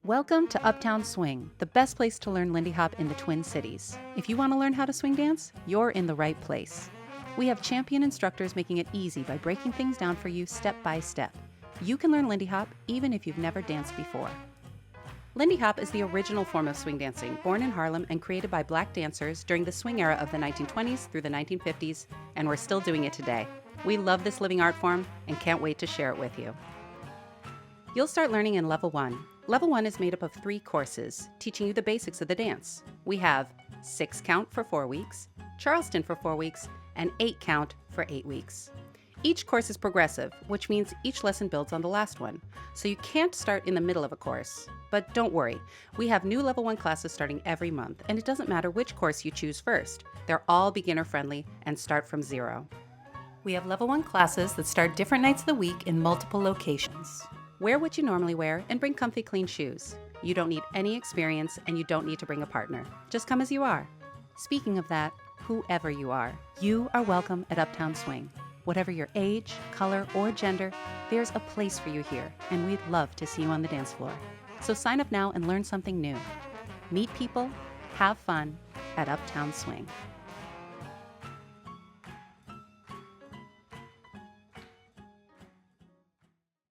Welcome to Uptown Swing, the best place to learn Lindy Hop in the Twin Cities. If you want to learn how to swing dance, you're in the right place. We have champion instructors making it easy by breaking things down for you step by step. You can learn Lindy Hop even if you've never danced before. Lindy Hop is the original form of swing dancing, born in Harlem and created by black dancers during the swing era of the 1920s through the 1950s, and we're still doing it today. We love this living art form and can't wait to share it with you. You'll start learning in Level 1. Level 1 is made up of 3 courses, teaching you the basics of the dance. We have 6 count for 4 weeks, Charleston for 4 weeks, and 8 count for 8 weeks. Each course is progressive, which means each lesson builds on the last one. So you can't start in the middle of a course. But don't worry, we have new Level 1 classes starting every month, and it doesn't matter which course you choose first. They're all beginner-friendly and start from 0. We have Level 1 classes that start different nights of the week in multiple locations. Wear what you normally wear and bring comfy, clean shoes. You don't need any experience and you don't need to bring a partner. Just come as you are. Speaking of that, whoever you are welcome at Uptown Swing. Whatever your age, color, or gender, there's a place for you here, and we'd love to see you on the dance floor. So sign up now and learn something new. Meet people, have fun at Uptown Swing.